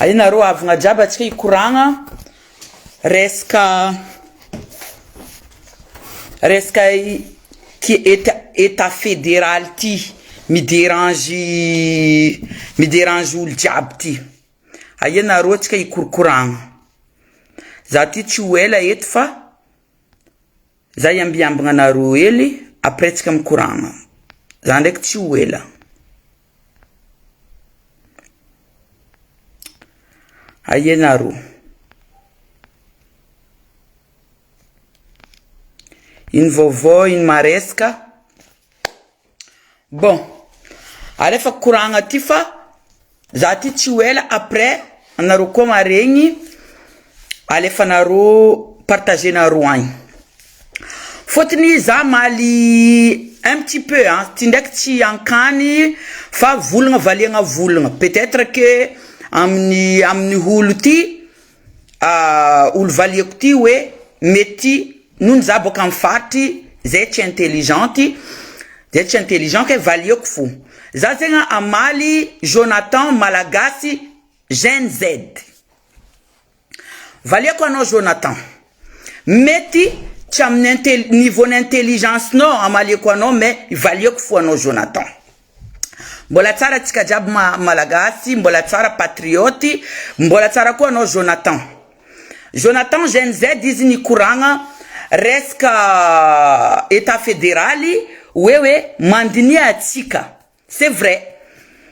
Aïnaro avna djaba tchika ikuranga reska qui est état fédéral ti mi dérange ou le diable ti aïnaro tchika ikurkuranga zati chuela etfa zayambiambanga na roeli après tchika mkuranga zandek chuela aïnaro une vovó, une maresca. Bon. Alefa kuranga tifa. Zati chuela après. Anaro koma rengi. Alefa naro partager na rouen. Faut-il za mali un petit peu, hein. Tindek ti ankani. Fa voulnga valenga voulnga. Peut-être que amni hulti. Ou le valiekti we. Meti. Nous avons qu'en fait, zet intelligent que valio que fou. Zazenga Amali, Jonathan, Malagasy, Gen Z. Valio quoi non Jonathan. Meti, cham niveau d'intelligence non, Amali quoi non, mais valio que fou non Jonathan. Mbola tsara tikajab Malagasy, mbola tsara patrioti, mbola tsara quoi non Jonathan. Jonathan Gen Z disni kuranga. Reska état fédérali, wewe, mandini atika. C'est vrai.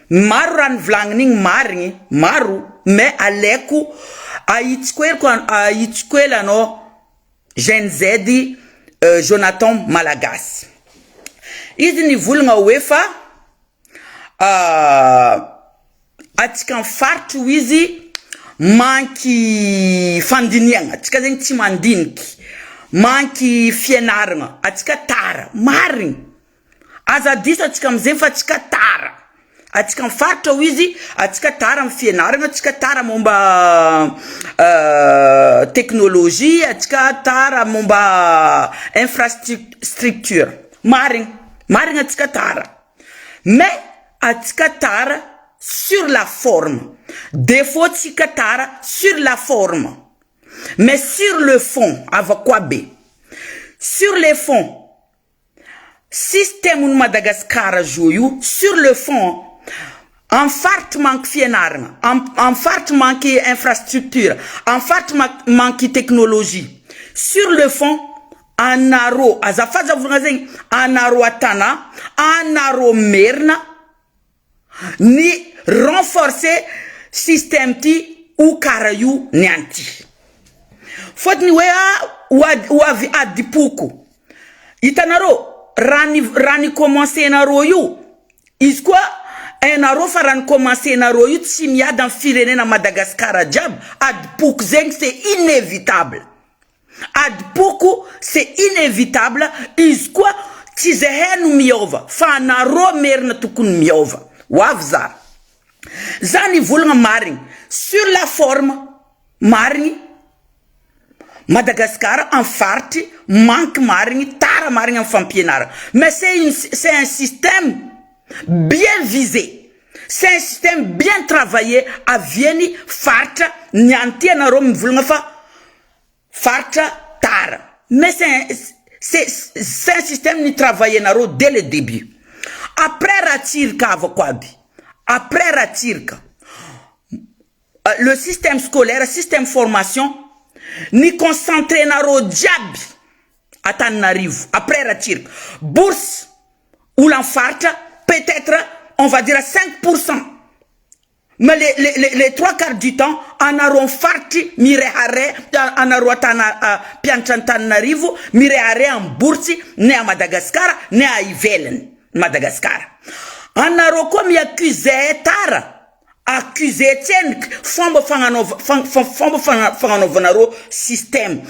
Maru vlangning maru, mais aleku, aitskwela no, Gen Z, Jonathan Malagasy. Izi ni vulnga wefa, atikan fartu wizi, manki fandinianga, tika zeng timandinki. Manki fienaranga atika tara marin azadisa atika mzefa atika tara atika farto wizi atika tara mfienaranga atika tara momba technologie atika tara momba infrastructure marin atika tara mais atika tara sur la forme défaut atika tara sur la forme. Mais sur le fond, avec quoi B? Sur le fond, système de Madagascar joue sur le fond, en fait manque fienarme, en fait manque infrastructure, en fait manque technologie. Sur le fond, anaro, azafaza vungazen, anaro atana, anaro merna, ni renforcer système ti ou karayou nianti. Faut ni wea adipuku. Itanaro rani commencer na royu. Iskwa enaro faran commencer na royu tsimia dans filene na Madagascar jab adpuku zeng c'est inévitable. Adpuku c'est inévitable. Iskwa tizehenu miova. Fanaro merna tukun miova. Wavza. Zani vulga maring sur la forme maring Madagascar en farti manque maring tara maring en fampienara. Mais c'est un système bien visé. C'est un système bien travaillé à Vieni farta nyantia na rom vulga fa farta tara. Mais c'est un système ni travaillé na ro dès le début. Après Ratirka avokwabi. Après Ratirka le système scolaire, le système formation ni concentré na ro diabi atan n'arrive après Ratirka bourse ou l'enfarta peut-être on va dire à 5%. Mais les trois quarts du temps, en aron farti, mirehare, en aruatana pianchantanarivu, mirehare en boursi, né à Madagascar, né à Ivelen, Madagascar. En aroko mi accusé tara. Accusé tien fombo fanganovanaro système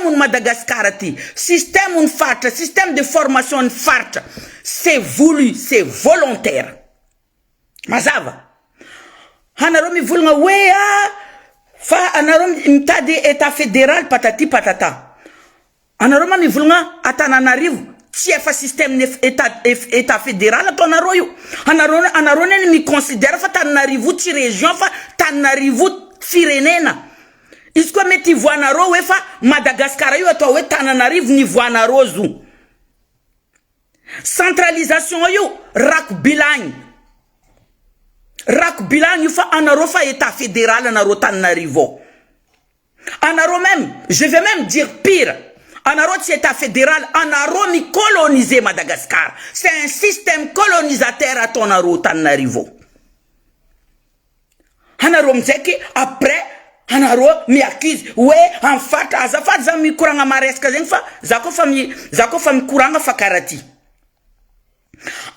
un Madagascar ti système un farta système de formation farta c'est voulu c'est volontaire mazava hanaromi vulnga wea fa anarom mtadi état fédéral patati patata anaroma mi vulnga atananarivu chef système état fédéral ton aroyo anarone mi considère fa tanarivu ti région fa Tananarivo firenena. Isko meti voanaro wefa Madagascar yo to we Tananarivo ni voanaro zu. Centralisation yo rak bilang. Rak bilang yo fa anaro fa état fédéral anaro Tananarivo. Anaro même, je vais même dire pire. Anaro état fédéral, anaro mi colonisé Madagascar. C'est un système colonisateur à Tonaro Tananarivo. Anaro mzeki après anaro mi accuse ouais en fait azafat zami kuranga mareska zenfa zako fami kuranga fakarati.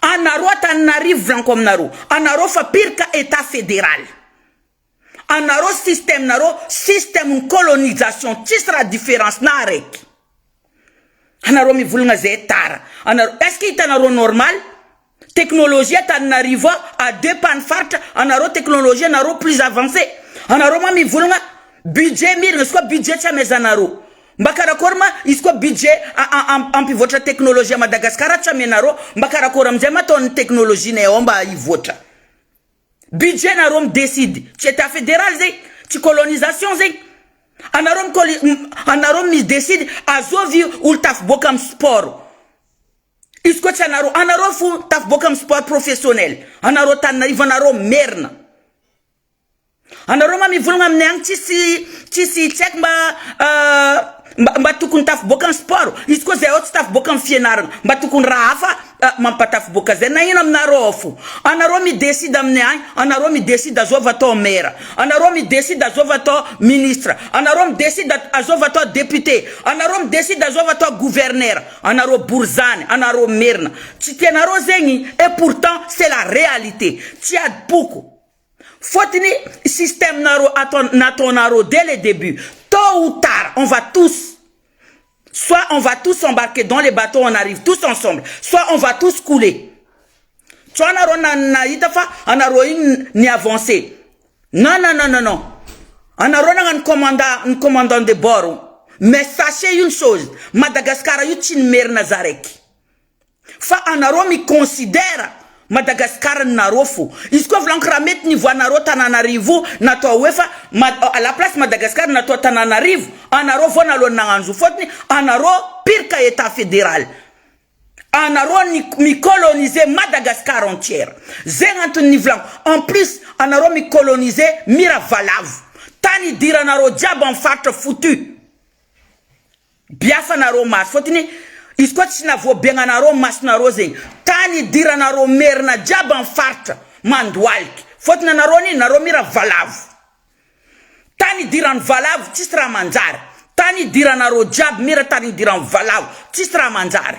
Anaro Tananarivo vlankom naro. Anaro fa pire ka état fédéral. Anaro système naro système colonisation tisra différence narek. Anaro mi vulnga zetara. Anaro est-ce qu'il est anaro normal? Technologie Tananarivo à deux panfarts. Anaro technologie anaro plus avancée. Anaro mi vulnga budget mir nsko budget cha mezanaro. Mbakara korma isko budget en votre technologie Madagascar cha menaro mbakara koram jema ton technologie ne omba i votre. Budget na Rome décide. Tu état fédéral tu colonisation anarom mi décide azovi ul taf bokam sport. Isko chanaro anaro fu taf bokam sport professionnel. Anaro Tananarivo anaro merna. Anaro mi vulnga mnang tisi check mbatukun taf bokam sport. Isko ze ot taf bokam fienar mbatukun rafa mampataf boka zena ina mnarofu. Anaro mi décide amnean, anaro mi décide azovato maire. Anaro mi décide azovato ministre. Anaro mi décide azovato député. Anaro mi décide azovato gouverneur. Anaro bourzane, anaro mirna. Titienaro zengi et pourtant c'est la réalité. Tiad beaucoup. Faut-il système naro natonaro dès le début. Tôt ou tard, on va tous soit on va tous embarquer dans les bateaux, on arrive tous ensemble. Soit on va tous couler. Soit on a ni avancé. Non. On a un commandant de bord. Mais sachez une chose. Madagascar a eu une mère Nazarek. Fa on considère Madagascar narofu. Isko vlankramet ni voanaro Tananarivo na to wefa à la place Madagascar na to Tananarivo anaro vonalo nanganzu fotni anaro pire ka état fédéral. Anaro mi coloniser Madagascar entière. Zengantu ni vlan. En plus anaro mi coloniser Miravalav. Tani diranaro diab en fatre foutu. Biafa naro mas fotni isko tina vo benganaro mas naro zeng. Tani diranaro merna diab en farte mandwalk. Fotna naroni naro Miravalav. Tani diran valav tistra manzar. Tani diranaro diab mira tani diran valav tistra manzar.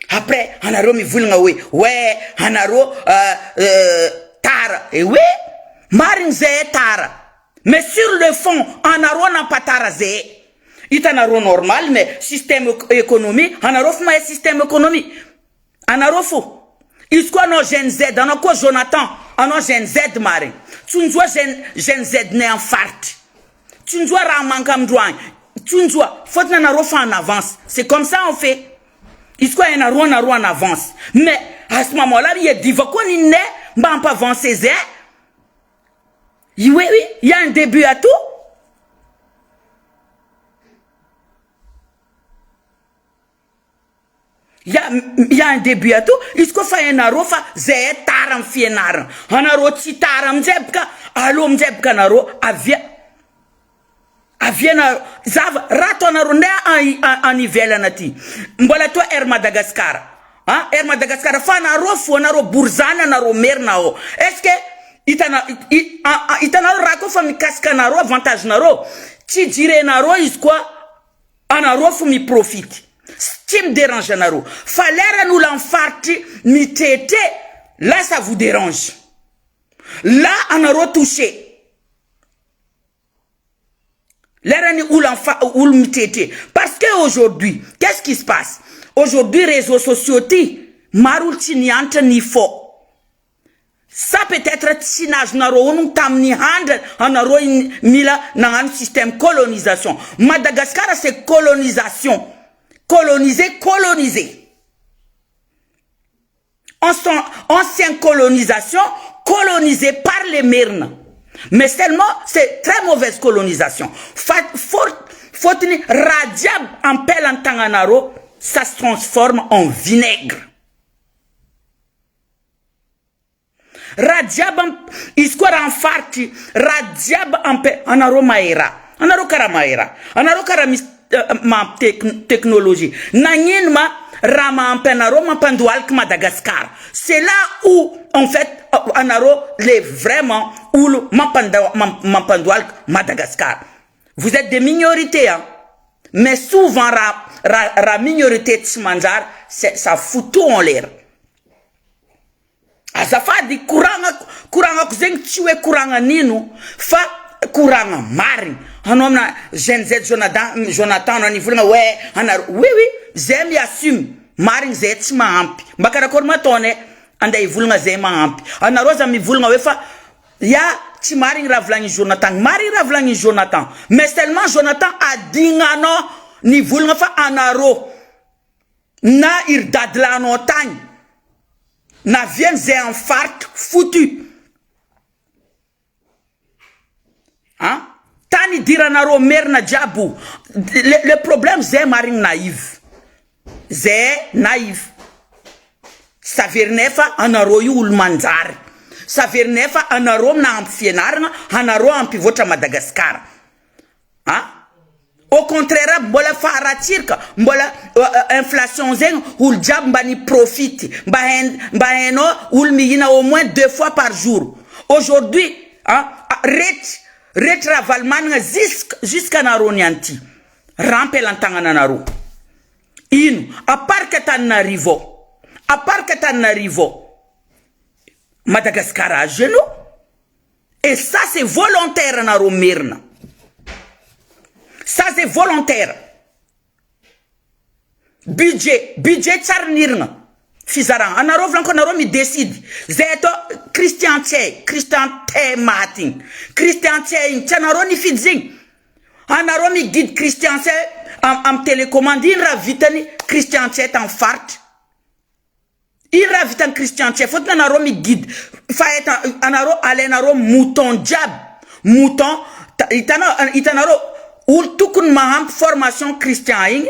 Après anaro mi vulnga we anaro tara et we marin ze tara. Mais sur le fond anaro na patara ze. Itanaro normal mais système économique anaro fuma système économique anaro fou isko no gen Z anako Jonathan ano gen Z marin tunjua gen Z ne en fart tunjua ramankam douan tunjua faut na naro fa en avance c'est comme ça on fait isko naro en avance mais à ce moment-là il y a divoko ni ne mba pas avancer Z oui il y a un début à tout. Il y a un début à tout. Est-ce qu'on fait un arofa? Zé taram fienaram. Un aro titaram zebka. Allo mzebka naro. Avien zav ratonaro ne en nivel nati. Mbola to Madagascar. Hein? Madagascar fa naro fo naro burzana naro mernao. Est-ce que itana rako fa mi kaska naro avantage naro. Ti dire naro is quoi? Anaro fo mi profite. Ce qui me dérange, Naro. Fallait nous l'enfarti, mi tété. Là, ça vous dérange. Là, on a retouché. Là, on a mi tété. Parce qu'aujourd'hui, qu'est-ce qui se passe? Aujourd'hui, réseaux sociaux, maroultiniante ni faux. Ça peut être tinage naro on tamni hand anaro mila na un système colonisation. Madagascar c'est colonisation. Coloniser. Ancienne colonisation, colonisé par les Myrnes. Mais seulement, c'est très mauvaise colonisation. Faut tenir Radiab en Pelantanganaro, ça se transforme en vinaigre. Radiab iskora en farti, Radiab en anaro maera, anaro karamaera, anaro karamis ma technologie. Nanyin ma rama en penaro ma pandualk Madagascar. C'est là où en fait anaro les vraiment où ma pandualk Madagascar. Vous êtes des minorités, hein? Mais souvent la minorité de Tsmanjar, ça fout tout en l'air. Azafa di kuranga kuzeng tiwe kuranga nino fa kuranga mari hanomna Gen Z Jonathan on ifulanga ouais oui zem assume mari zet ma ampi mbakara korma tone anda ifulanga zema ampi ana roza mi vulanga wefa ya ti mari ravlangi Jonathan mais seulement Jonathan a dingano ni vulanga fa anaro na irdadla no tany na vienne c'est un fart foutu. Hein? Tani diranaro merna jabu. Le problème c'est marin naïf. C'est naïf. Ça veut nefa anaroyu ul manzar. Ça veut nefa anarom na amfienarna anaro ampivotra Madagascar. Hein? Au contraire, mbola faratirka, mbola inflation zeng ul jab mbani profite, mbaheno ul miyina au moins 2 fois par jour. Aujourd'hui, hein, retravalman jusqu'à naronianti, rampelantanga naro. À part que t'en arrivo, Madagascar à genoux, et ça c'est volontaire naro mirna. Ça c'est volontaire. Budget charnirna. Fizaran. Anaro vlanko naro mi décide. Zeto Christian T Martin. Christian T chanaro ni fidzing. Anaro mi guide Christian T am télécommande in ravitani Christian T en fart. Il ravitan Christian T faut anaro mi guide. Faeta anaro alenaro mouton jab. Mouton itanaro ou tout kun maham formation chrétien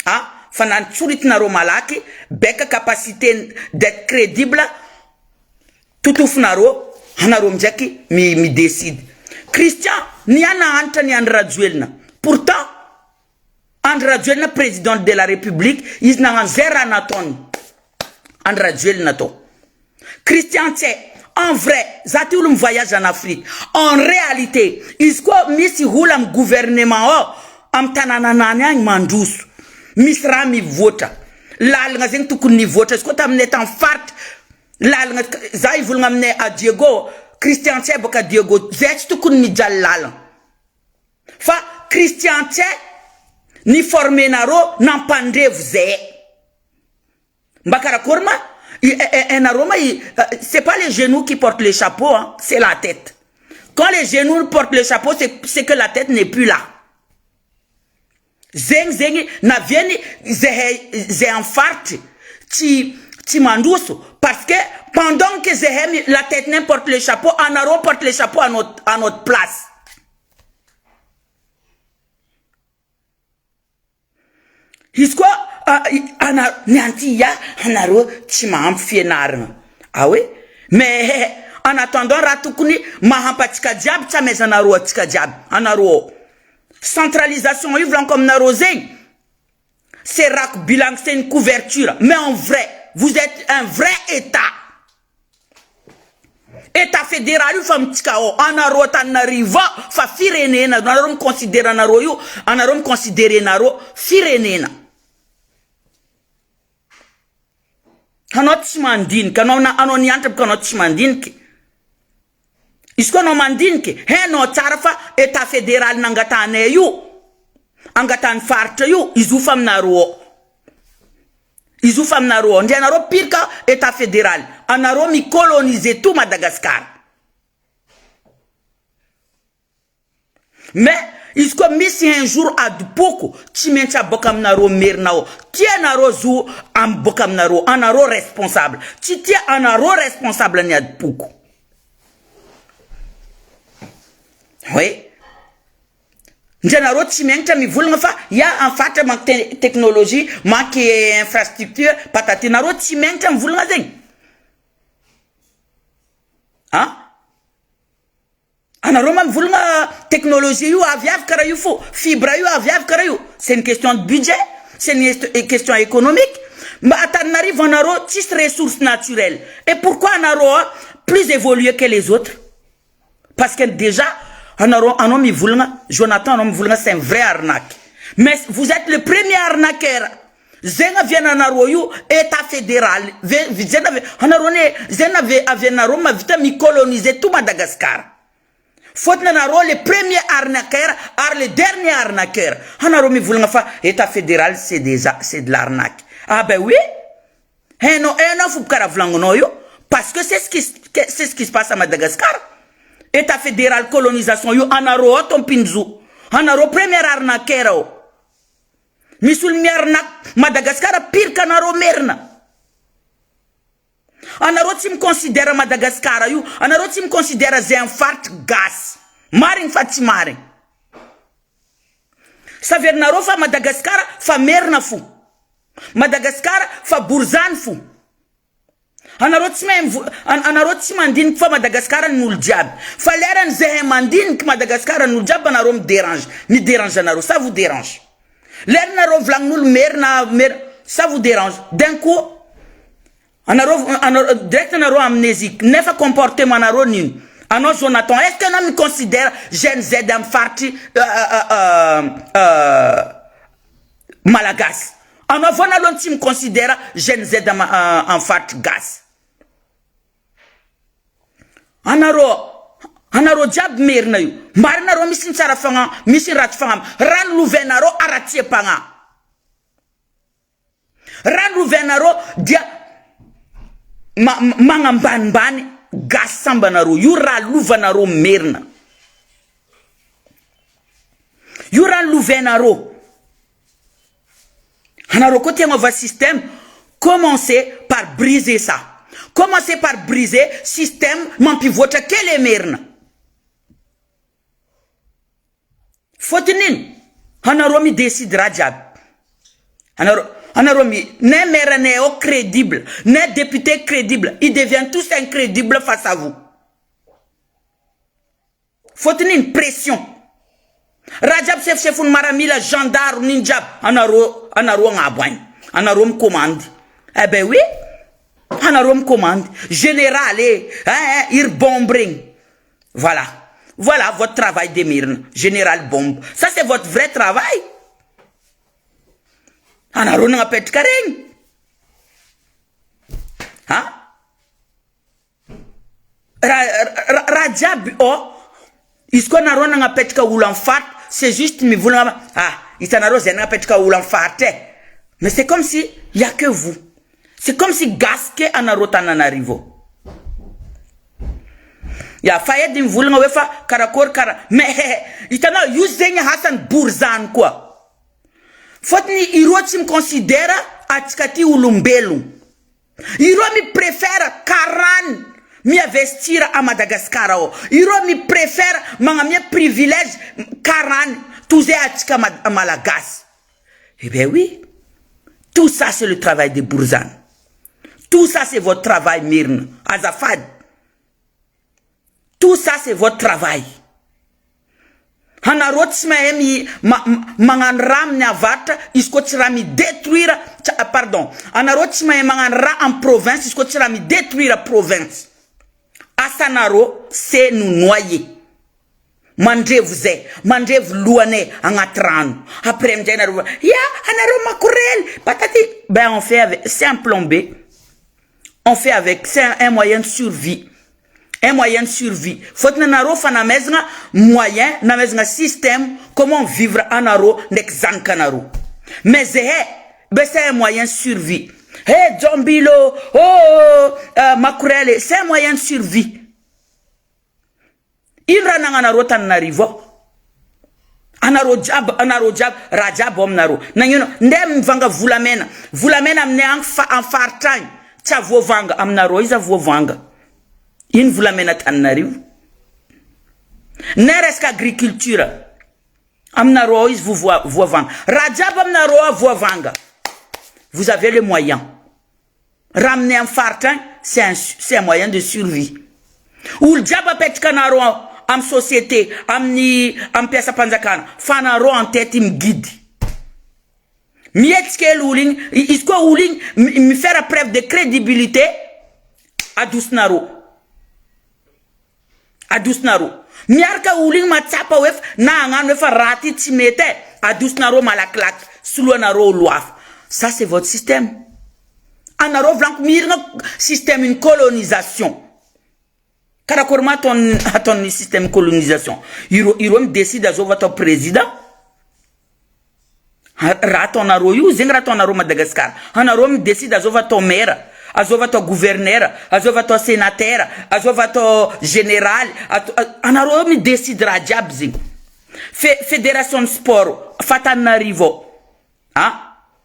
ah fanan tsurit naro malaki beka capacité d'être crédible tout fnaro hanaro mjaki mi décide Christian ni ana antani andra pourtant Andra Djuelna président de la République is na zera naton Andra Djuelna to Christian Tse en vrai, zati ulum voyage en Afrique. En réalité, isko misi hulam gouvernement am tananana mandous. Misra mi vota. Lal nga zeng tukun ni vota. Isko tam net en fart. Lal nga zai vul ngamne a Diego. Christian Tse boka Diego. Zech tukun ni jal lal. Fa Christian Tse ni formé naro nan pande vze. Mbakara korma. C'est pas les genoux qui portent le chapeau, hein, c'est la tête. Quand les genoux portent le chapeau, c'est que la tête n'est plus là. Zeng, na vieni, zé en fart, ti mandouso. Parce que pendant que la tête ne porte le chapeau, Anaro porte le chapeau à notre place. Histoire, ana nyantiya anaro chimam fienar. Ah oui? Mais en attendant ratukuni mahampatika diab chamez anaro tika diab anaro. Centralisation ils comme narosé. C'est rak bilang c'est une couverture. Mais en vrai, vous êtes un vrai État. État fédéral fam tikao anaro tanariva fa firenena anarom considérer anaro yo anarom considérer naro firenena. Kanot chimandin kanona anoniante kanot chimandin ki isko no mandin ki he no tarfa État fédéral nangatane yu angatan farte yu izufam naro ndi anaro pirka État fédéral anaro mi coloniser tout Madagascar. Mais isko misi un jour à Dupoko, Timencha Bokam Naro Mirnao, Tia Naro Zou am Bokam Naro, Anaro responsable. Titia Anaro responsable ni à Dupoko. Oui. Njanaro timengta mi vulnga fa ya en fait manque technologie, manque infrastructure, patati naro timengta mi vulnga zeng. Hein? Anaro ma vulnga technologie yu aviav karayu fo, fibra yu aviav karayu. C'est une question de budget, c'est une question économique. Mais n'arrive anaro tis ressources naturelles. Et pourquoi anaro plus évolué que les autres? Parce que déjà Jonathan c'est un vrai arnaque. Mais vous êtes le premier arnaqueur. Zenga vient en État fédéral. Zenga vient coloniser tout Madagascar. Faut le premier arnaqueur, le dernier arnaqueur. Hanaromi fa État fédéral, c'est de l'arnaque. Ah ben oui. Parce que c'est ce qui se passe à Madagascar. État fédéral, colonisation, yo anaro ton pinzu. Anaro premier arnaqueur. Misul mi arnaque Madagascar pire qu'anaro merna. Anaro tim considère Madagascar yo, anaro tim considère un fart gas. Marin fatimarin. Ça veut naro fa Madagascar fa merna fou. Madagascar fa burzan fou. Anaroti mandin fa Madagascar nous diable. Fallait zehe mandin que Madagascar nous diable anarom dérange. Ni dérange anaro, ça vous dérange. L'air naro vlang nous mer, ça vous dérange. D'un coup, anaro direct anaro amnésique. Ne fa comportement anaro ni. Ano Jonathan, est-ce que nous me considère Gen Z en parti Malagas? Ano vona l'on considère Gen Z en fart gas. Anaro jab merna yu. Marnaro misin sarafanga, misin ratfanga. Ran louvenaro aratie panga. Ran louvenaro dia mangamban gas sambanaro. Yura louvenaro merna. Yura louvenaro. Anaro côté on va système commencer par briser ça. Commencez par briser le système mon pivote quel est merne. Faut-il Hanaromi décide Rajab. Hanaromi n'est maire n'est crédible, n'est député crédible. Ils deviennent tous incrédibles face à vous. Faut-il une pression. Rajab chef maramila gendarme ninja. Hanaro ngabouin. Hanarom commande. Eh ben oui. Hanarom commande. Général, ir bombring. Voilà. Voilà votre travail d'émirne. Général bombe. Ça c'est votre vrai travail. Hanarom n'a pas de carène. Hein? Rajab, oh. Isko naron n'a pas de carène. C'est juste, mais vous n'avez pas. Ah, il s'en a n'a pas de carène. Mais c'est comme si, il n'y a que vous. C'est comme si gasque anarotan arrive. Ya fayet din vulnga wefa karakor kara. Mais itana using Hassan Bourzan quoi. Fotni irotim considère atikati ulumbelu. Iro mi préfère Karan mi investir à Madagascar. Iro mi préfère manga mi privilège Karan touze atika à Malagas. Eh bien oui. Tout ça c'est le travail de Bourzan. Tout ça, c'est votre travail, Myrne. Azafad. Tout ça, c'est votre travail. Hanarotsma emi manganram navata, iskotirami détruire, pardon. Hanarotsma manganra en province, iskotirami détruire la province. Asanaro, c'est nous noyer. Mandez vous louane en atran. Après, ya, anaro makurel, patati. Ben, on fait avec, c'est un plombé. On fait avec, c'est un moyen de survie. Un moyen de survie. Faut que nous ayons un moyen, un système, comment vivre en aro, n'exankanaro. Mais c'est un moyen de survie. Hey, Djombilo, Makurele, c'est un moyen de survie. Il rana anaro tan narivo. Anaro jab, rajab omnaro. Nanyono, ndem vanga vulamena. Vulamena amne en fartang. Tcha vo vanga, amnaro isa vo vanga. In vulamena tan narivo. Neres qu'agriculture. Amnaro is vous vanga. Rajab amnaro vous vanga. Vous avez les moyens. Ramener un fartin, c'est un moyen de survie. Ou le diable pet canaro en société, am pièce panzakana, fanaro en tête im guide. Mietske l'ouling, isko ouling, me faire preuve de crédibilité à Dousnaro. À Dousnaro. Miarka ouling ma tsapa wef, na angan wefa rati timete, à Dousnaro malaklak, sulo loaf. Ça c'est votre système. Anaro vlank mirna système une colonisation. Karakorma ton système colonisation. Irom décide à votre président. Raton aroyu, zengraton aro Madagascar. Anarom décide à votre maire, à votre gouverneur, à votre sénateur, à votre général. Anarom décide rajab zing. Fédération de sport, Fatanarivo. Hein?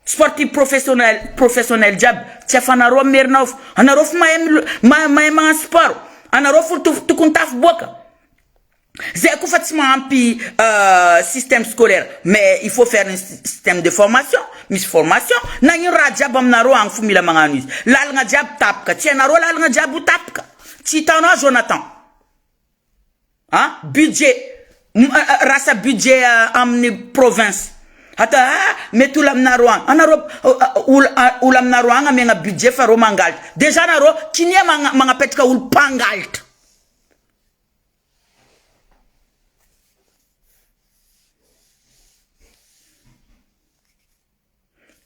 Sportif professionnel jab. Chef anarom mernov. Anarof maem sport. Anarof tu kuntaf boka. C'est un système scolaire, mais il faut faire un système de formation, formation. Nani rajab amnaro ang fumila manganus. Lal nga jab tapka, tienaro lal nga jabu tapka. Titano Jonathan. Hein? Budget, rasa budget amni province. Hata metu lamnaro ang. Anaro ulamnaro ang amenga budget faro mangalt. Déjà naro kinie manga petka ul pangalt.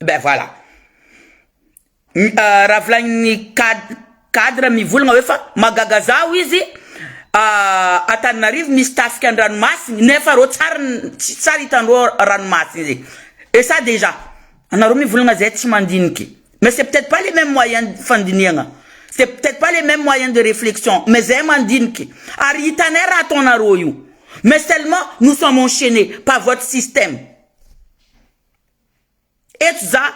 Ben voilà. Ravlani cadre mi vulnga wefa magagaza wizi atanarive mistaf kan ran mas nefa ro tsari tan ro ran mas. Et ça déjà anaro mi vulnga zeti mandinki. Mais c'est peut-être pas les mêmes moyens fandinianga. C'est peut-être pas les mêmes moyens de réflexion, mais c'est mandinki. Aritanera ton aroyu. Mais seulement nous sommes enchaînés par votre système. Et ça,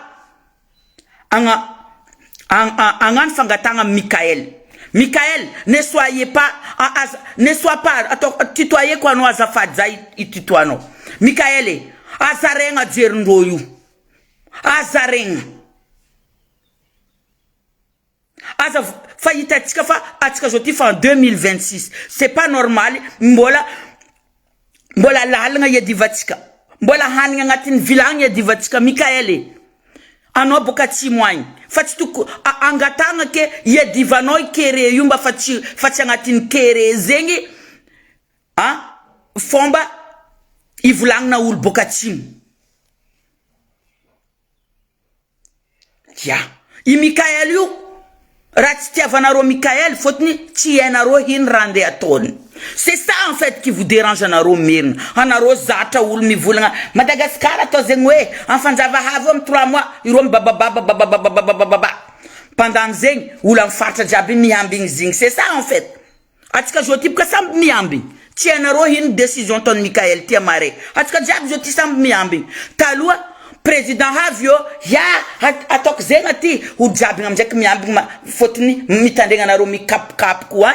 angan fangatanga Michael. Michael, ne soyez pas, ne sois pas, tutoyez quoi no azafadza itituano. Michael, azarenga djerndoyu. Azarenga. Azaf, faillite tikafa, atika jotif en 2026. C'est pas normal, mbola la halnga yedivatika. Mbola hanya ngatin vilanya divatika Mikaele. Ano bokati mwany. Fati tu angatanga ke ye divanoi kere yumba fati ngatin kere zengi. Hein? Fomba ivulang na ul bokatim. Ya. I Mikael yu. Ratitia vanaro Mikael fotni tienaro hin rande aton. C'est ça en fait qui vous dérange en aro mirn. En aro zata ul mi vulanga. Madagascar to zengwe. Enfant zava havom 3 mois. Irom baba. Pendant zeng ul en farta jabi miambing zing. C'est ça en fait. Atika jotip ka sam miambing. Tienaro hin décision ton Mikael tiamare. Atika jab joti sam miambing. Talua président Havio ya atok zengati u jabi ngamjek miambing ma fotni mitandenga na ro mi kap kwa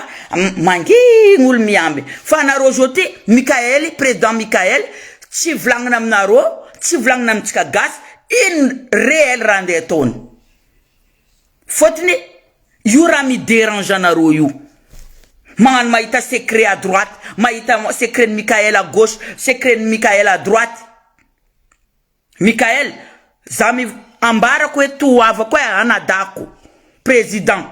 mangi ngul miambi fana rojoti Mikael président Mikael ci vlang nam naro ci vlang nam tika gas in réel rande ton fotni yura mi dérange na ro yu man maïta secret à droite maïta secret Mikael à gauche secret Mikael à droite. Mikael, zami ambara kwe tuwava kwe anadako président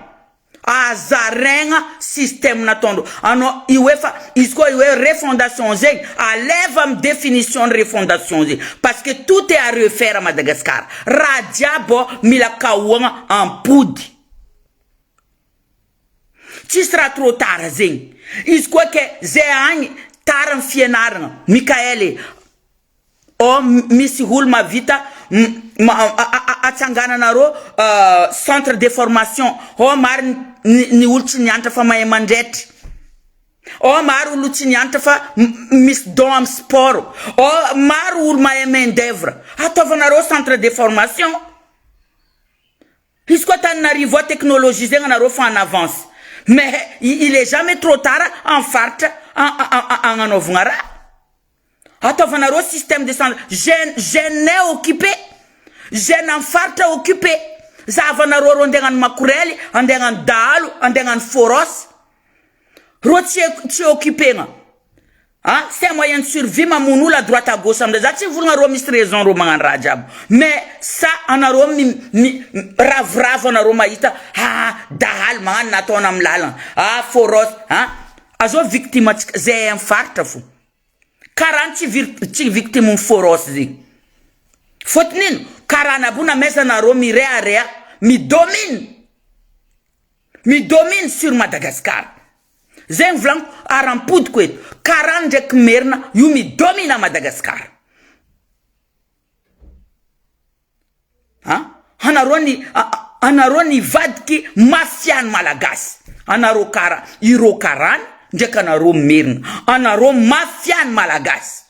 azarenga système na tondo ano iwefa isko iwe refondation zeng alève définition de refondation zeng parce que tout est à refaire à Madagascar radiabo milakawanga en poudre tu seras trop tard zeng isko ke zeang taran fienaranga Mikael o misi hulma vita atangana naro centre de formation o mar ni ulti nyanta fa may mandet o mar ulti nyanta fa miss dom sport o mar ulma e main d'œuvre atova naro centre de formation puisque tan arrivo technologisé naro fa en avance mais il est jamais trop tard en farta ananovana raha. Ataovanareo système de santé. Gène occupé. Gène en farta occupé. Zavanareo rondegnano makorely, andegnano dahalo, andegnano foros. Ro tsy occupé nga. Ah, c'est un moyen de survie, ma mounou à droite à gauche, ça me dit, si vous n'avez pas raison, roman rajab. Mais ça, on a rav, on a romaïta, ah, dahal, man, naton am lalan, ah, foros, ah, azo victime, c'est un fart, fou. 40 victimes foros, zi. Fotnin, 40 abuna mesa na ro, mi rea, mi domine sur Madagascar. Zeng vlang arampud kwet 40 merna yumi domina Madagascar. Ha? Anaroni vadki mafian malagas. Anaro kara iro karan njek anaro merna. Anaro mafian malagas.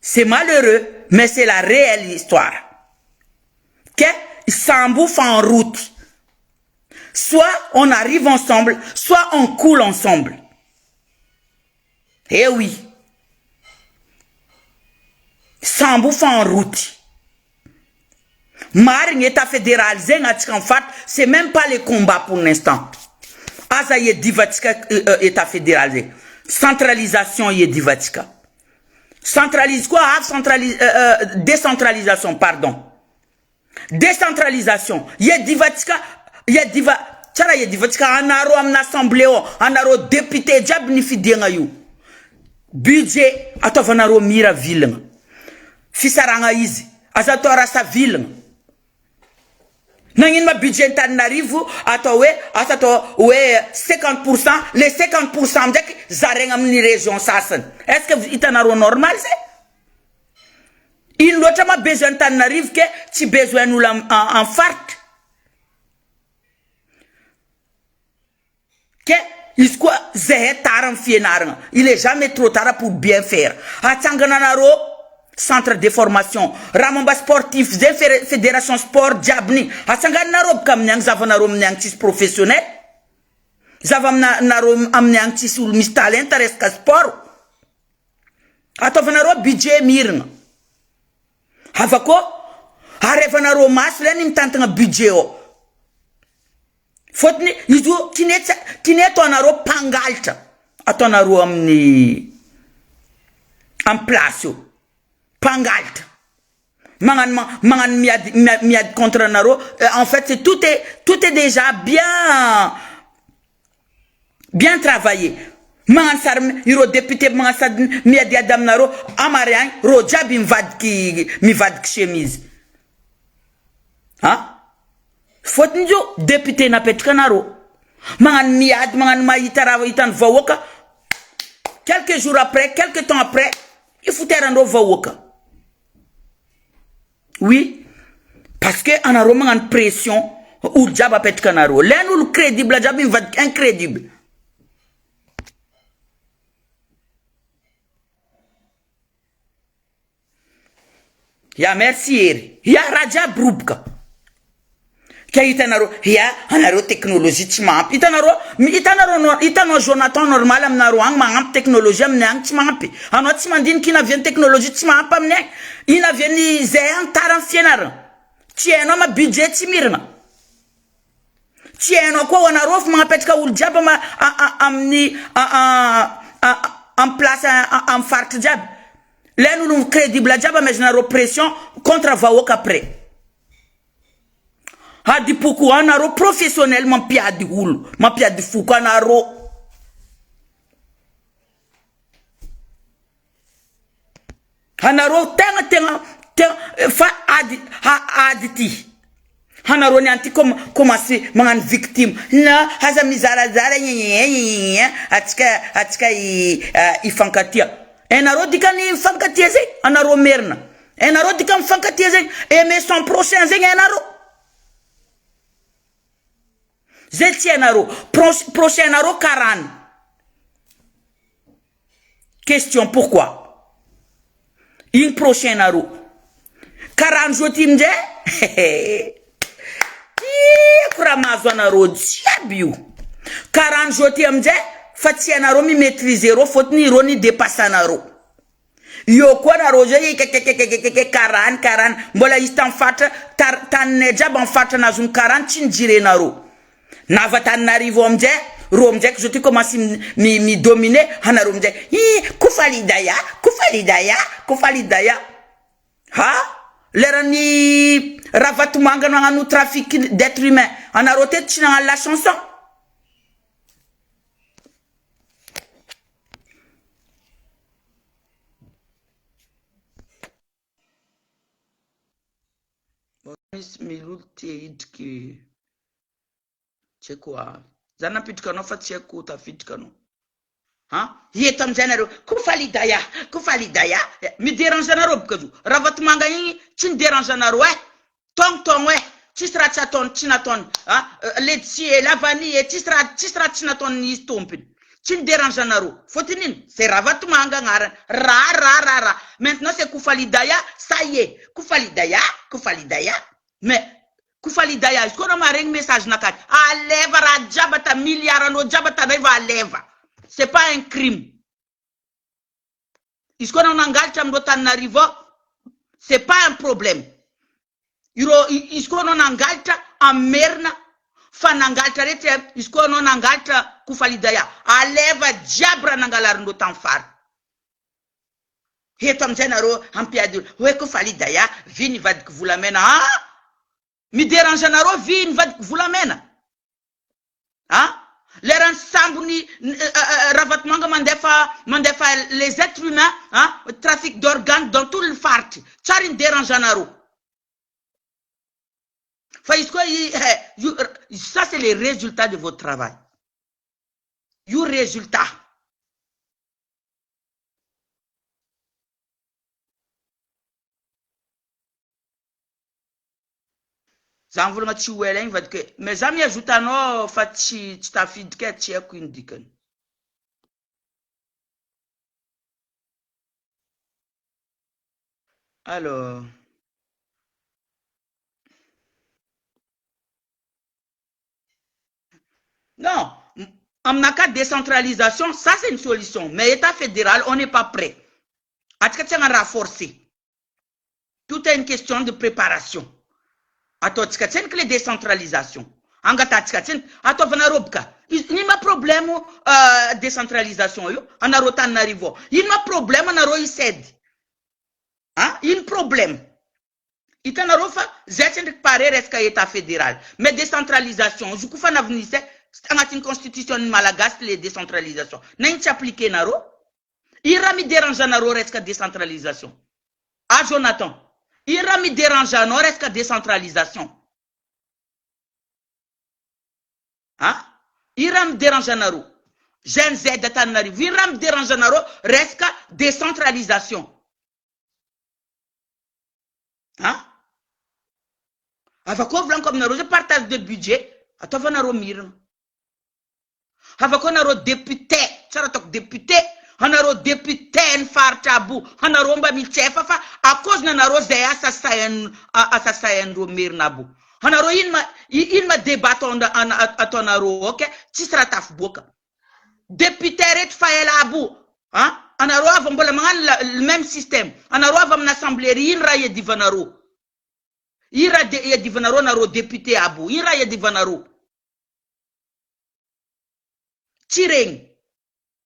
C'est malheureux, mais c'est la réelle histoire. Que s'embouffe en route. Soit on arrive ensemble, soit on coule ensemble. Eh oui. S'embouffe en route. Maring état fédéral, en fait, c'est même pas les combats pour l'instant. Asa y est divatika état fédéral. Centralisation y est divatika. Centralise quoi? Décentralisation, pardon. Décentralisation. Y est divatika. Tchara y est divatika. Anaro am assemblée, anaro député, jab ni fidenga yu. Budget, atovanaro mira ville. Fisaranga izi. Azatora sa ville. Nangin ma budget n'arrive ato 50%, les 50% d'ek zarengam ni région sassen. Est-ce que vous êtes normal c'est? Il n'autre ma besoin n'arrive que si besoin nous en fart. Que isquoi zé taram fienaran. Il est jamais trop tard pour bien faire. Atsangananaro centre de formation, Ramamba sportif, fédération sport, Djabni. Asangan narob kam nyang zavanarom nyangtis professionnel. Zavam narom am nyangtis ul mis talent reska sport. Atovanaro budget mirn. Havako, harevanaro mas lenim tantanga budget o. Fotni, izo kinet onaro pangalta. Atonaro amni en place yo. Pangalt. Mangan miad contre naro. En fait, tout est déjà bien travaillé. Mangan sar iro député mangan sad miad adam naro amarian ro jabim mi vad chemise. Hein? Faut njo député na petka naro. Mangan miad mangan maïtara itan vawoka. Quelques jours après, quelques temps après, il faut terando vawoka. Oui, parce que on a vraiment une pression ou diable pet canaro. L'un ou le crédible, diable va incrédible. Ya merci ya Raja Brubka. Kaitanaro ya anaro technologie timap. Itanaro Jonathan normal amnaro ang mangam technologie amnang timap. Anot timandine qui n'a vient technologie timap amnang. Ina vient zéan taran fienar. Tieno ma budget timirna. Tieno ko wanarof ma petka ul jab ma amni en place en fart jab. Là nous crédible jab mais na repression contre Vawok après. Hadi poukou anaro professionnellement pia di houl, ma pia di foukou anaro. Anaro tenga fa aditi. Anaro nyanti commencer mangan victime. Na haza mizara zara atika ifankatia. Enaro dikani ifankatia ze anaro merna. Enaro dikam ifankatia ze mais son prochain ze enaro. Zetienaro, prochain aro 40. Question, pourquoi? Une prochaine aro. 40 jours, tu me dis? Kuramazwan aro diabiou. 40 joti amje fatiana ro mi maîtriser ro fotni ro ni dépassana ro yo ko na roje ke 40 mbola istan fat tan neja ban fat na zun 40 chinjire na ro na vatan n'arrive amje romje je te commence mi dominer hana romje kufali daya ha lerani ravatu manga na nous trafic d'être humain hana roté china la chanson miluti ki chekwa zana pitkano fa cheku ta fitkano ha yetam généraux kufali daya mi dérange na rob kadu ravat manga yi chin dérange na roe tong we tistra chaton chinaton ha letsi la vanille tistra chinaton ni stompin chin dérange na ro fotinin c'est ravat manga ngara ra maintenant c'est kufali daya ça y est kufali daya mais kufali daya est-ce qu'on a un message nakat a leva ra jabata milliard no jabata va leva c'est pas un crime est-ce qu'on a un galta mdotan n'arrive c'est pas un problème est-ce qu'on a un galta en merna fanangalta rete est-ce qu'on a un galta kufali daya a leva jabra nangalar ndotan far hetam genaro ampiadul ouais kufali daya vini va vous la mena mi dérange naro vini va vous la mena hein les ensemble ni ravattement mandefa les êtres humains hein trafic d'organes dans tout le fart charin dérange naro ça c'est les résultats de votre travail you résultat zanvulma ti welen vad que mes amis ajoutano fati ta feed que ti indican alors non en cas de décentralisation ça c'est une solution mais état fédéral on n'est pas prêt à ce que tu renforcer tout est une question de préparation ato tsikatsen que les décentralisation angata tsikatsen ato vana robka ni ma problème décentralisation yo anarota n'arrivo il ma problème anaro ised hein il problème itana rofa zetsen pare reska état fédéral mais décentralisation je kufa na venise angati constitution malagas les décentralisation n'a s'appliquer naro ira mi dérange naro reska décentralisation ah Jonathan ira mi dérange non reste décentralisation hein ira mi dérange naro Gen Z datanari ira mi dérange naro reste décentralisation hein avako vlan comme naro je partage de budget atova naro mir avako naro député charatok député hanaro député en fartabu hanaro mba mi chefafa à cause na naro ze assassin ro mirnabu hanaro inma débat on atonaro OK ci sera taf boka député ret faela abu hein hanaro avam bola le même système hanaro avam l'assemblée inra ye divanaro ira ye divanaro naro député abu ira ye divanaro tireng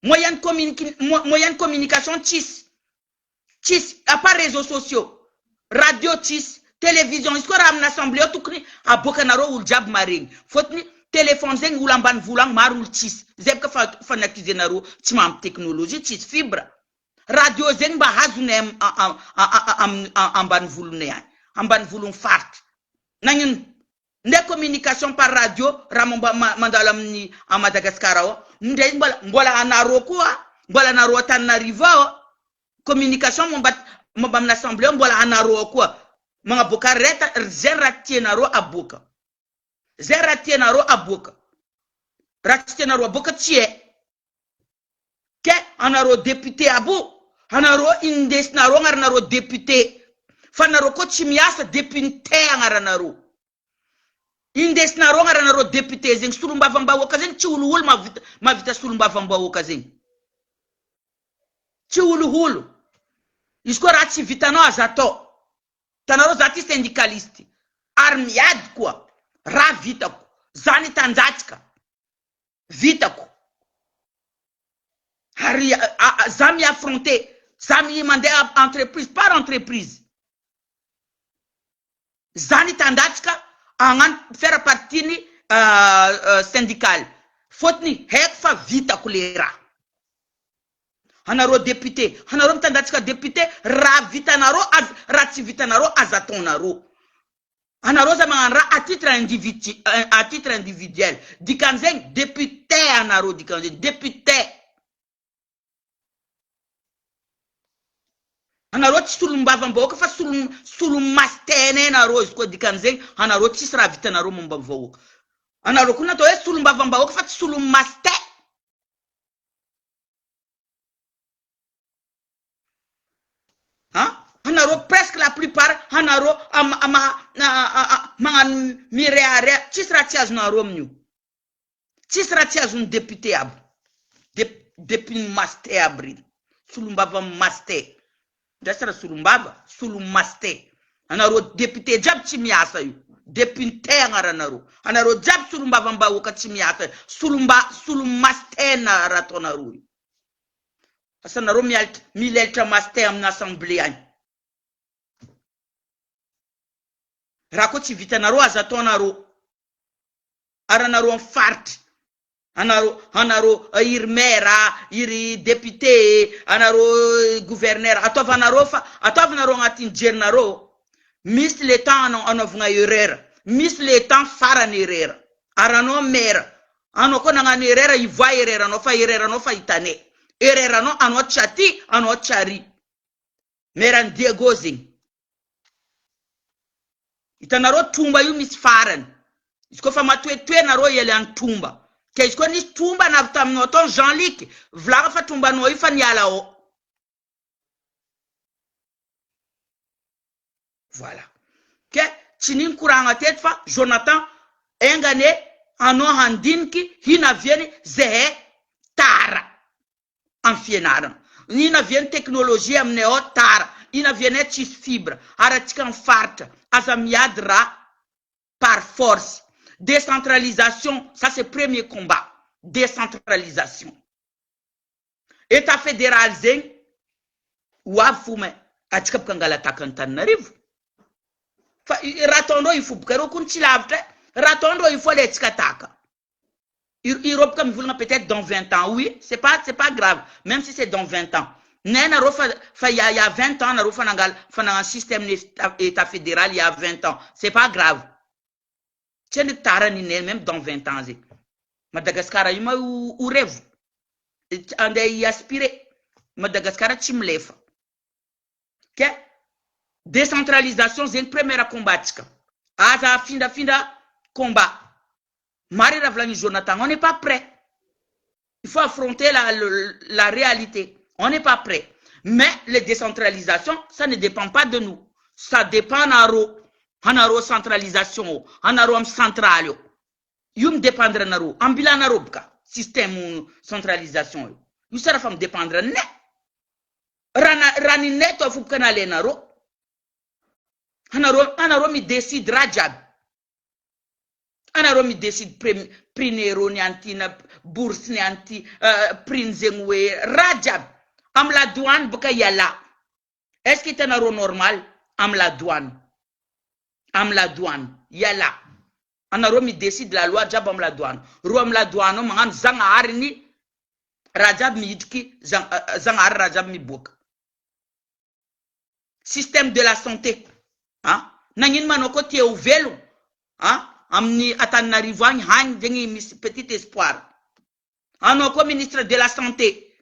moyen communication tis à part réseaux sociaux radio tis télévision est-ce qu'on a une assemblée tout kni à bokanaro ou jab maring fotni téléphone zeng ulamban vulang marul tis zeb ka fa nakize naro timam technologie tis fibre radio zeng ba hazunem am ban vulne am ban vulun fart nangin ne communication par radio ramomba mandalam ni à Madagascar ndé mbola anaro quoi mbola naro tanariva communication mo bam l'assemblée mbola anaro quoi manga boka reta zeratinaro abuka ratinaro boka tie ke anaro député abu anaro indes naro ngarnaro député fanaro ko chimiasa député angaranaro indesina ro ngara na ro député zeng sulumba vamba wokazeng chiulu hul ma vita sulumba vamba wokazeng chiulu hul isko rati vita no azato tanaro zati syndicaliste armiad quoi ra vita ko zani tanzatka vita ko hari zami affronter zami mandé entreprise par entreprise zani tandatka angan faire partie ni syndical fotni hek fa vita kulera hanaro député hanaro tandatka député ra vita naro rati vita naro azaton naro hanaro zamanra à titre individuel dikanzen député hanaro dikanzen député hanaro tsulumba vambo ka fa sulum mastene na rose ko dikanzen hanaro tsra vita na romo mbavo hanaro kuna to sulumba vambo ka fa sulum maste hanaro presque la plupart hanaro mangan mireare tsra tiaz na romnu tsra tiaz un député ab depuis maste abril sulumba vam maste dasara sulumbaba sulumaste anaro député jab chimiasa yu député ngara naro anaro jab sulumbaba mba wakachimiasa sulumaste na ratonaru asa naro milelta maste am na assemblée an rakoti vita naro azatonaro aranaro fart anaro irmera iri député anaro gouverneur atovanaro ngatin jernaro mis le temps anovunga erreur mis le temps fara erreur arano mera ano ko nanga erreur iva erreur no fa itane erreur no ano chati ano chari mera diegozing itanaro tumba yu mis faran isko fama tue naro yele an tumba qu'est-ce qu'on dit tumba na tamnoton Jean-Luc vla fa tumba no ifa nyala o voilà que chinin kuranga tetfa Jonathan engane ano handinki hina viene zehe tara anfienaram ina viene technologie amneo tara ina viene chis fibre aratikan farta azamiadra par force. Décentralisation, ça c'est le premier combat. Décentralisation. État fédéral zeng, wafume, atikap kangala takantan nariv. Ratondo il faut bukero kunchilavte, ratondo il faut les tikataka. Europe comme vous peut-être dans 20 ans, oui, c'est pas grave, même si c'est dans 20 ans. Nena rofa il y a 20 ans, na rofa nangal un système état fédéral il y a 20 ans, c'est pas grave. Tiens, même dans 20 ans. Madagascar, il m'a ou rêve. On y aspiré. Madagascar, tu me lèves. Décentralisation, c'est une première combat. Ah, finda, combat. Marie Ravlani Jonathan, on n'est pas prêt. Il faut affronter la réalité. On n'est pas prêt. Mais les décentralisations, ça ne dépend pas de nous. Ça dépend d'Aro. Hanaro centralisation, hanaro central. Yum dépendre naro, ambila narobka, système centralisation. You sera fam dépendre ne. Rani neto fu kanale naro. Hanaro mi décide rajab. Hanaro mi décide prinero ni antina bourse ni anti prinzengwe rajab. Am la douane buka yala. Est-ce que c'est naro normal? Am la douane. Am la douane, yala. Anaro mi décide la loi jab la douane. Rom la douane, mangan zang arni rajab mi yitki zang ar rajab mi bok. Système de la santé. Hein? Nangin manoko tie au vélo. Hein? Amni atan narivang hang dengi mis petit espoir. Anoko ministre de la santé.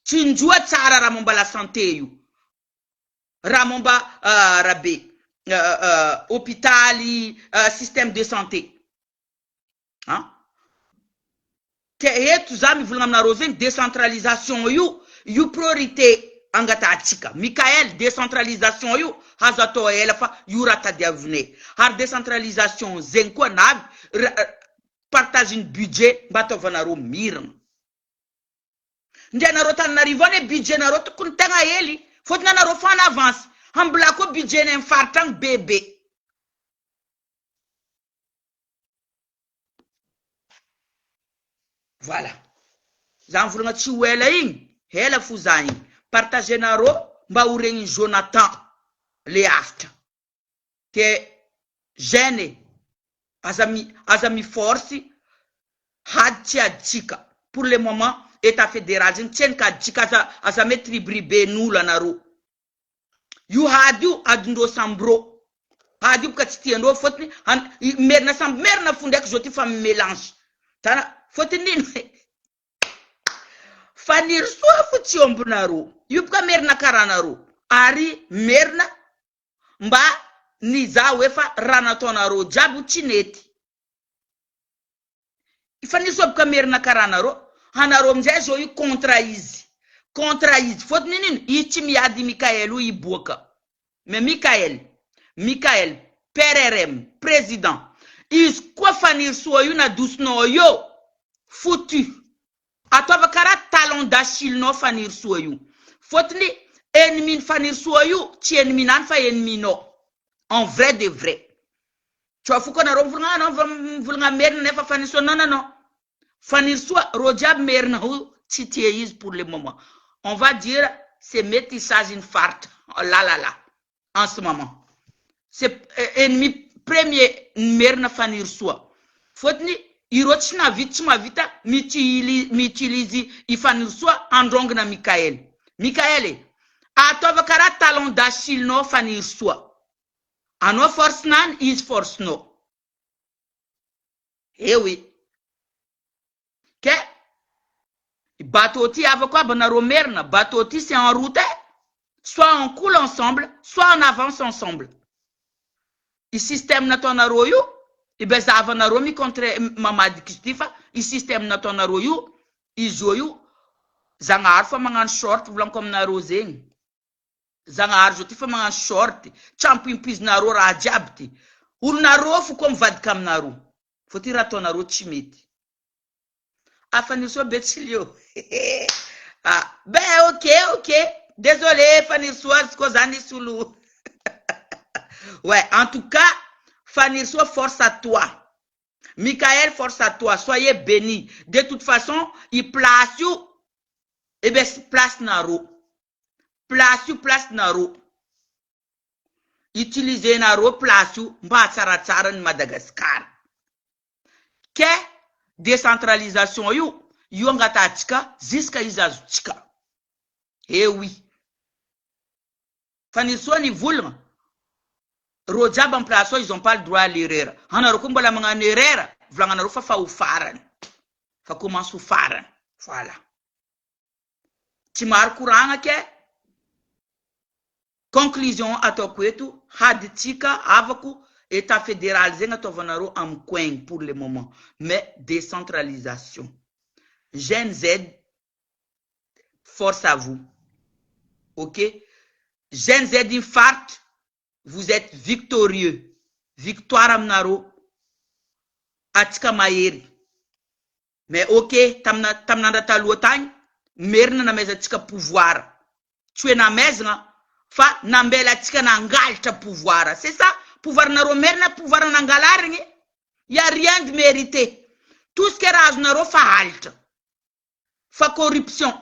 Chinjua tsara ramomba la santé you. Ramomba rabé. Hôpital, système de santé. Hein? Que tout ça, nous voulons décentralisation, you priorité angata atika Mikael décentralisation yu hazato elafa yurata diavne har décentralisation zenko nab partage un budget bato vanaro mirn ndena rota narivone budget na rota kuntanga yeli fotna na rofa en avance hambla ko budget na fartang bébé voilà zan fulunga ci wela yin hela fuzani partager na ro mba urengi Jonathan le afta ke gene azami force hadchi adjika pour le moment état fédéral tien ka djika azame tribribe nula na ro yu hadu adundo sambro hadu ka titiendo fotni merna sam merna fundek joti fam mélange tana fotini fanir so futi ombunaro yupka merna karanaro ari merna mba niza wefa ranatonaro jabu chineti ifani so bka merna karanaro hanaro mjejo yu contraizi fot ninin ichimi adi Mikael u iboka mais Mikael PRRM président is quoi fanir so yu na dusno yo foutu atova kara talon d'Achille no fanir so yu fotni ennemi fanir so yu ti ennemi nan fa ennemi no en vrai de vrai tu fuko na romvulnga no vulnga mer ne fa fanir so non fanir so rojab mer na hu titiéis pour le moment on va dire c'est métissage une farte là en ce moment c'est ennemi premier mer na fanir so fotni irochna vitima vita mitilizi ifanir so androng na Mikael atova kara talon d'Achille no fanir so ano force nan is force no eh oui que batoti avec quoi bonaro merna batoti c'est en route soit on coule ensemble soit on avance ensemble le système na tonaro yu e beza avanaro mi contre mamadi kistifa le système na tonaro yu izoyu zangar fa mangan short vlan comme na roseng zangar joti fa mangan short champion pis na ro rajabti ul na ro fu comme vad kam na ro fotira tonaro chimiti afani so betilio ah ben ok désolé fanir soir kozani sulu ouais en tout cas fanir so force à toi Mikael force à toi soyez bénis de toute façon il place you et ben place naro place naro utiliser naro place you mba tsara Madagascar ke décentralisation yu ngata tika ziska izazu tika eh oui fanir so ni vulma rojab en place ils ont pas le droit à l'erreur hana rokumbola manga erreur vlanga na rufa fa ufaran fa commence ufaran voilà timar kuranga ke conclusion atokwetu haditika avaku état fédéral zenga tovanaro am coin pour le moment mais décentralisation Gen Z force à vous OK Gen Z infarct vous êtes victorieux victoire amnaro atika mayeri mais OK tamna data lotagn merna na meza tika pouvoir tu es na mezna fa nambela tika na ngalta pouvoir c'est ça pouvoir na romerna pouvoir na ngalaringi y a rien de mérité tout ce que raz na ro fa halte fa corruption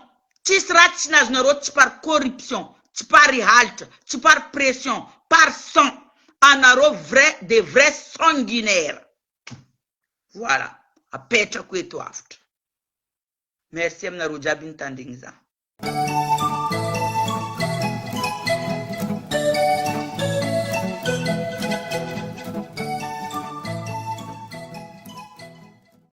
tisrat na ro par corruption par halte par pression par sang anaro vrai des vrais sanguinaires voilà a petra kwetu aft merci amna rojabin tandingza